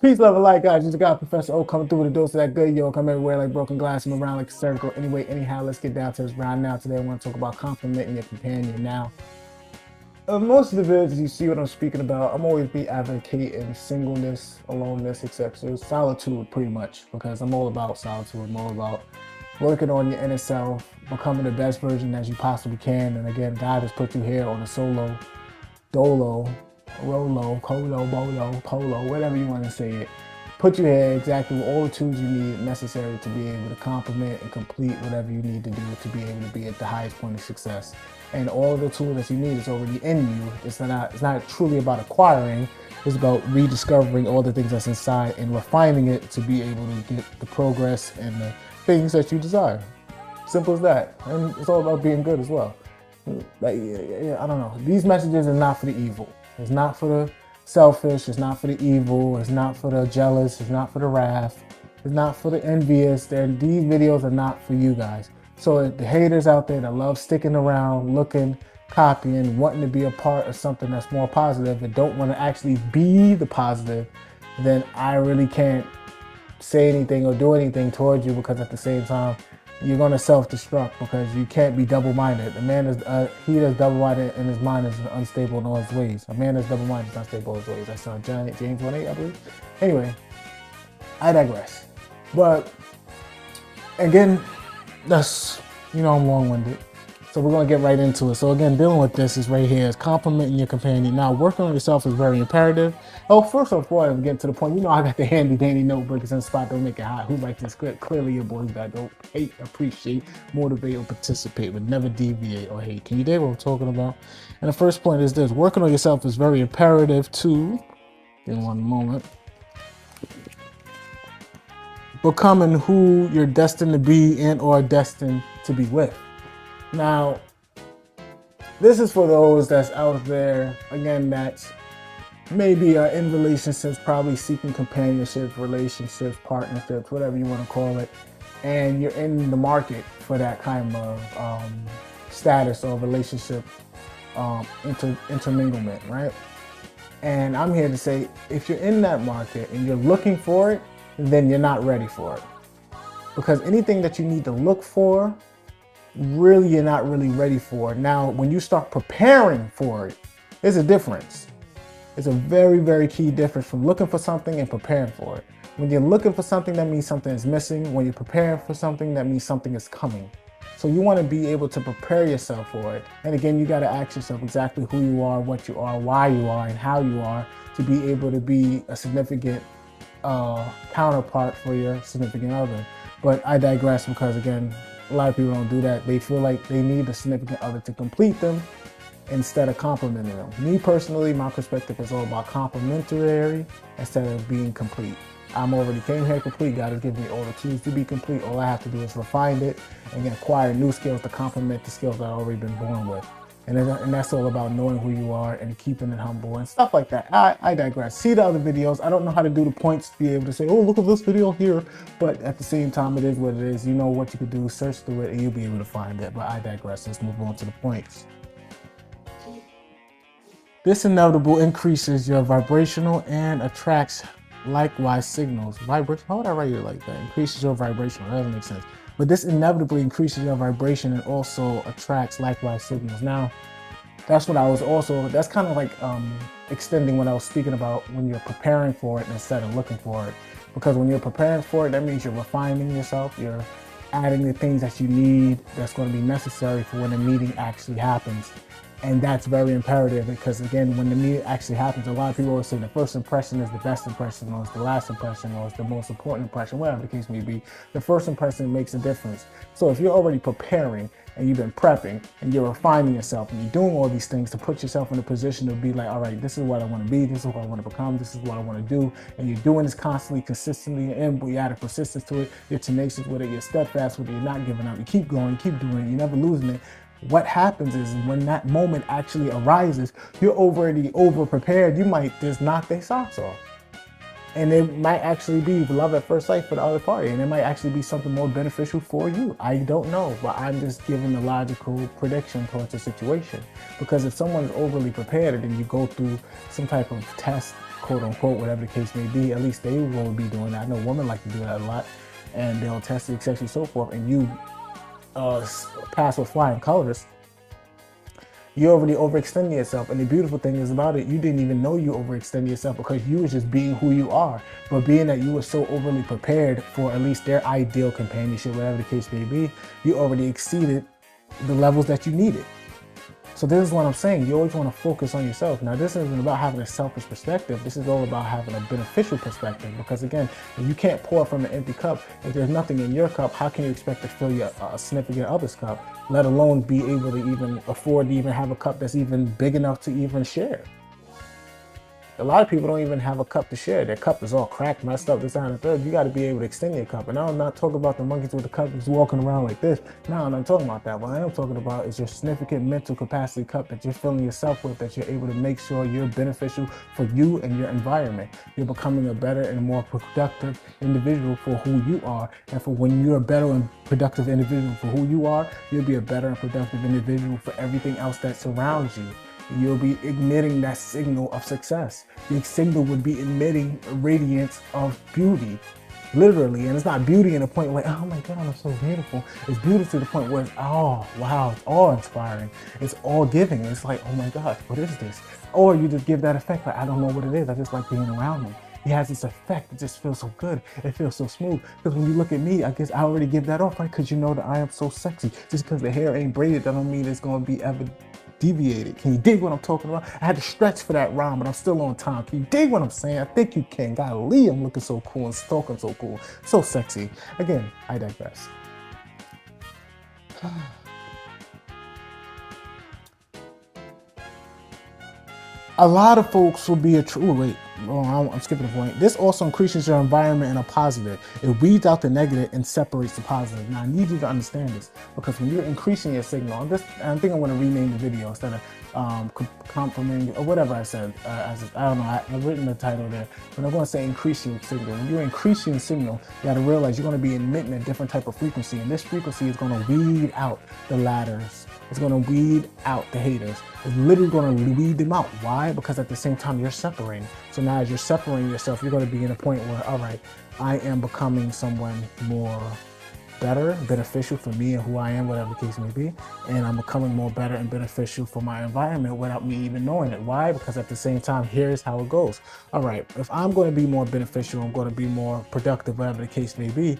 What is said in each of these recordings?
Peace, love, and light, guys. Just got Professor O coming through with a dose of that good, yo. Come everywhere like broken glass, move around like a circle. Anyway, anyhow, let's get down to this round now. Today, I want to talk about complimenting your companion. Now, most of the videos, you see what I'm speaking about. I'm always be advocating singleness, aloneness, etc. Solitude, pretty much, because I'm all about solitude. I'm all about working on your inner self, becoming the best version as you possibly can. And again, God has put you here on a solo, dolo, rolo, colo, bolo, polo, whatever you want to say it. Put you here exactly with all the tools you need necessary to be able to complement and complete whatever you need to do to be able to be at the highest point of success. And all of the tools that you need is already in you. It's not truly about acquiring. It's about rediscovering all the things that's inside and refining it to be able to get the progress and the things that you desire. Simple as that. And it's all about being good as well. Like, I don't know. These messages are not for the evil. It's not for the selfish. It's not for the evil. It's not for the jealous. It's not for the wrath. It's not for the envious. These videos are not for you guys. So the haters out there that love sticking around, looking, copying, wanting to be a part of something that's more positive and don't want to actually be the positive, then I really can't say anything or do anything towards you, because at the same time, you're going to self-destruct, because you can't be double-minded. A man is he that's double-minded in his mind is unstable in all his ways. A man that's double-minded is unstable in his ways. That's James 1:8, I believe. Anyway, I digress. But again, that's, I'm long-winded. So we're going to get right into it. So again, dealing with this is right here, is complimenting your companion. Now, working on yourself is very imperative. Oh, first of all, I'm getting to the point, I got the handy dandy notebook. It's in the spot, don't make it hot. Who writes the script? Clearly your boys that don't hate, appreciate, motivate, or participate, but never deviate or hate. Can you dig what I'm talking about? And the first point is this: working on yourself is very imperative to, in one moment, becoming who you're destined to be and or destined to be with. Now, this is for those that's out there, again, that maybe are in relationships, probably seeking companionship, relationships, partnerships, whatever you want to call it, and you're in the market for that kind of status or relationship interminglement, right? And I'm here to say, if you're in that market and you're looking for it, then you're not ready for it. Because anything that you need to look for, really you're not really ready for. Now, when you start preparing for it, there's a difference. It's a very, very key difference from looking for something and preparing for it. When you're looking for something, that means something is missing. When you're preparing for something, that means something is coming. So you want to be able to prepare yourself for it. And again, you got to ask yourself exactly who you are, what you are, why you are, and how you are, to be able to be a significant counterpart for your significant other. But I digress, because again, a lot of people don't do that. They feel like they need a significant other to complete them instead of complimenting them. Me personally, my perspective is all about complementary instead of being complete. I'm already came here complete. God has given me all the tools to be complete. All I have to do is refine it and acquire new skills to complement the skills that I've already been born with. And that's all about knowing who you are and keeping it humble and stuff like that. I digress. See the other videos. I don't know how to do the points to be able to say, oh, look at this video here. But at the same time, it is what it is. You know what you could do. Search through it and you'll be able to find it. But I digress. Let's move on to the points. This inevitable increases your vibrational and attracts likewise signals. Vibration? How would I write it like that? Increases your vibrational. That doesn't make sense. But this inevitably increases your vibration and also attracts likewise signals. Now, that's what I was also, that's kind of like extending what I was speaking about when you're preparing for it instead of looking for it. Because when you're preparing for it, that means you're refining yourself. You're adding the things that you need that's going to be necessary for when the meeting actually happens. And that's very imperative, because again, when the meeting actually happens, a lot of people always say the first impression is the best impression, or it's the last impression, or it's the most important impression, whatever the case may be. The first impression makes a difference. So if you're already preparing and you've been prepping and you're refining yourself and you're doing all these things to put yourself in a position to be like, all right, this is what I want to be, this is what I want to become, this is what I want to do, and you're doing this constantly, consistently, and you add a persistence to it, you're tenacious with it, you're steadfast with it, you're not giving up, you keep going, you keep doing it, you're never losing it. What happens is when that moment actually arises, you're already over prepared. You might just knock their socks off. And it might actually be love at first sight for the other party. And it might actually be something more beneficial for you. I don't know, but I'm just giving a logical prediction towards the situation. Because if someone is overly prepared and then you go through some type of test quote unquote, whatever the case may be. At least they will be doing that. I know women like to do that a lot, and they'll test you, etc., so forth, and you pass with flying colors. You already overextending yourself, and the beautiful thing is about it, you didn't even know you overextended yourself because you was just being who you are. But being that you were so overly prepared for at least their ideal companionship, whatever the case may be, you already exceeded the levels that you needed. So this is what I'm saying. You always want to focus on yourself. Now, this isn't about having a selfish perspective. This is all about having a beneficial perspective. Because again, if you can't pour from an empty cup, if there's nothing in your cup, how can you expect to fill your significant other's cup, let alone be able to even afford to even have a cup that's even big enough to even share? A lot of people don't even have a cup to share. Their cup is all cracked, messed up, this, that, and the third. You got to be able to extend your cup. And I'm not talking about the monkeys with the cup that's walking around like this. No, I'm not talking about that. What I am talking about is your significant mental capacity cup that you're filling yourself with, that you're able to make sure you're beneficial for you and your environment. You're becoming a better and more productive individual for who you are. And for when you're a better and productive individual for who you are, you'll be a better and productive individual for everything else that surrounds you. You'll be emitting that signal of success. Your signal would be emitting a radiance of beauty, literally. And it's not beauty in a point where, oh my God, I'm so beautiful. It's beauty to the point where it's, oh, wow, it's awe-inspiring. It's awe-giving. It's like, oh my God, what is this? Or you just give that effect, like, I don't know what it is. I just like being around me. It has this effect. It just feels so good. It feels so smooth. Because when you look at me, I guess I already give that off, right? Because you know that I am so sexy. Just because the hair ain't braided, that don't mean it's going to be ever deviated. Can you dig what I'm talking about? I had to stretch for that rhyme, but I'm still on time. Can you dig what I'm saying? I think you can. Golly, I'm looking so cool and talking so cool. So sexy. Again, I digress. A lot of folks will be I'm skipping a point. This also increases your environment in a positive. It weeds out the negative and separates the positive. Now, I need you to understand this, because when you're increasing your signal, I think I want to rename the video instead of complimenting or whatever I said. I don't know. I've written the title there, but I'm going to say increasing signal. When you're increasing signal, you got to realize you're going to be emitting a different type of frequency, and this frequency is going to weed out the ladders. It's going to weed out the haters. It's literally going to weed them out. Why? Because at the same time, you're separating. So now as you're separating yourself, you're going to be in a point where, all right, I am becoming someone more better, beneficial for me and who I am, whatever the case may be. And I'm becoming more better and beneficial for my environment without me even knowing it. Why? Because at the same time, here's how it goes. All right, if I'm going to be more beneficial, I'm going to be more productive, whatever the case may be,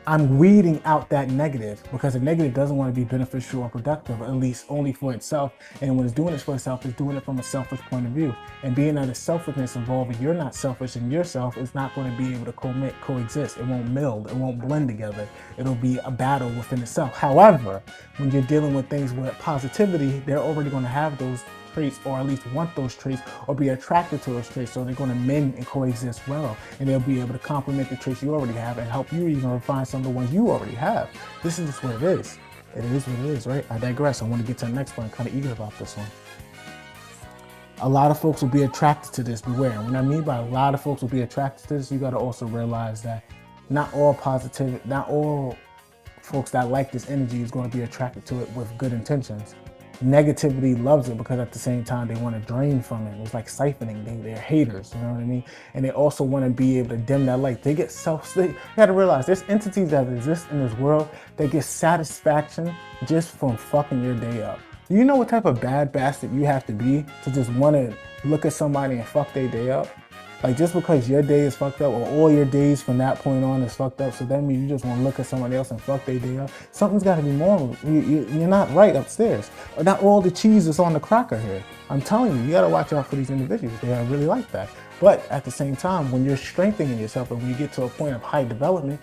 I'm weeding out that negative, because the negative doesn't want to be beneficial or productive, at least only for itself. And when it's doing it for itself, it's doing it from a selfish point of view. And being that it's selfishness involved, if you're not selfish in yourself, it's not going to be able to coexist. It won't meld. It won't blend together. It'll be a battle within itself. However, when you're dealing with things with positivity, they're already going to have those traits, or at least want those traits, or be attracted to those traits. So they're going to mend and coexist well, and they'll be able to complement the traits you already have and help you even refine some of the ones you already have. This is just what it is. It is what it is, right? I digress. I want to get to the next one. I'm kind of eager about this one. A lot of folks will be attracted to this. Beware. And what I mean by a lot of folks will be attracted to this, you got to also realize that not all folks that like this energy is going to be attracted to it with good intentions. Negativity loves it, because at the same time they want to drain from it. It's like siphoning. They're haters, you know what I mean? And they also want to be able to dim that light. They get you gotta realize there's entities that exist in this world that get satisfaction just from fucking your day up. Do you know what type of bad bastard you have to be to just want to look at somebody and fuck their day up? Like, just because your day is fucked up, or all your days from that point on is fucked up, so that means you just want to look at somebody else and fuck their day up. Something's got to be wrong. You're not right upstairs. Or not all the cheese is on the cracker here. I'm telling you, you got to watch out for these individuals. They are really like that. But at the same time, when you're strengthening yourself and when you get to a point of high development,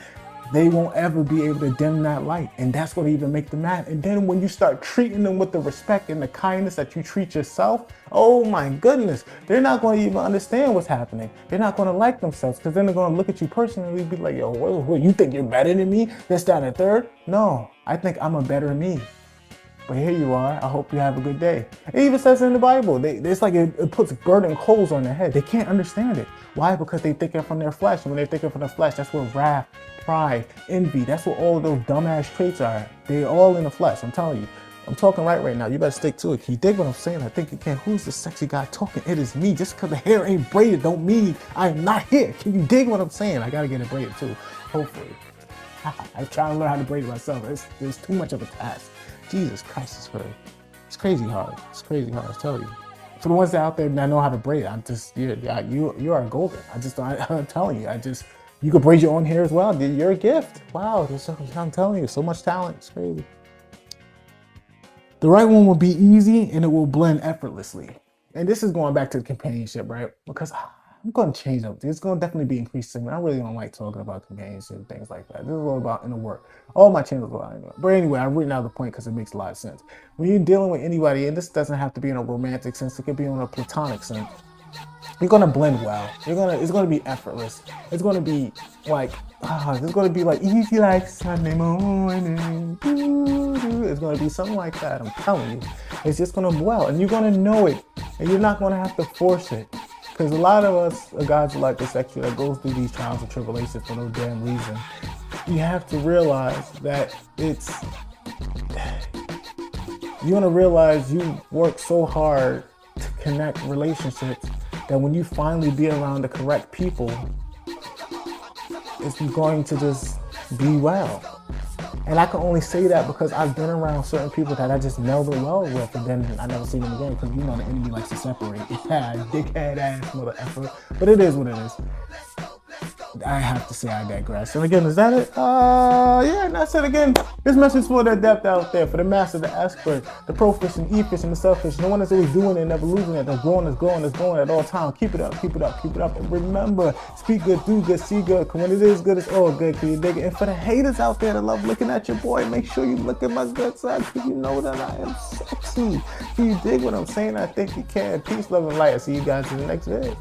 they won't ever be able to dim that light. And that's going to even make them mad. And then when you start treating them with the respect and the kindness that you treat yourself, oh my goodness, they're not going to even understand what's happening. They're not going to like themselves, because then they're going to look at you personally and be like, yo, what, you think you're better than me? This, that, and third? No, I think I'm a better me. But here you are. I hope you have a good day. It even says in the Bible, it's like it puts burning coals on their head. They can't understand it. Why? Because they think it from their flesh. And when they think it from their flesh, that's where wrath, pride, envy, that's what all of those dumbass traits are. They're all in the flesh, I'm telling you. I'm talking right now. You better stick to it. Can you dig what I'm saying? I think you can. Who's the sexy guy talking? It is me. Just because the hair ain't braided don't mean I am not here. Can you dig what I'm saying? I gotta get it braided too. Hopefully. I'm trying to learn how to braid it myself. It's too much of a task. Jesus Christ, it's crazy hard. It's crazy hard, I tell you. For the ones out there that know how to braid, you are golden. I'm telling you, you could braid your own hair as well. You're a gift. Wow, I'm telling you, so much talent. It's crazy. The right one will be easy and it will blend effortlessly. And this is going back to the companionship, right? Because I'm going to change up. It's going to definitely be increasing. I really don't like talking about companionship and things like that. This is all about inner work. All my channels are about inner work. But anyway, I've written out the point because it makes a lot of sense. When you're dealing with anybody, and this doesn't have to be in a romantic sense, it could be in a platonic sense, you're going to blend well. It's going to be effortless. It's going to be like, it's going to be like easy like Sunday morning. It's going to be something like that. I'm telling you. It's just going to be well. And you're going to know it. And you're not going to have to force it. Because a lot of us guys like this actually that goes through these trials and tribulations for no damn reason. You have to realize that you're going to realize you work so hard to connect relationships that when you finally be around the correct people, it's going to just be well. And I can only say that because I've been around certain people that I just melded well with, and then I never see them again because the enemy likes to separate. Yeah, dickhead ass mother effer. But it is what it is. I have to say I digress. And again, is that it? Yeah, and that's it again. This message for the adept out there, for the master, the expert, the pro-fish and e-fish and the selfish. The one that's always doing it and never losing it. That's growing at all times. Keep it up. And remember, speak good, do good, see good. Cause when it is good, it's all good. Can you dig it? And for the haters out there that love looking at your boy, make sure you look at my good side because you know that I am sexy. Can you dig what I'm saying? I think you can. Peace, love, and light. I'll see you guys in the next video.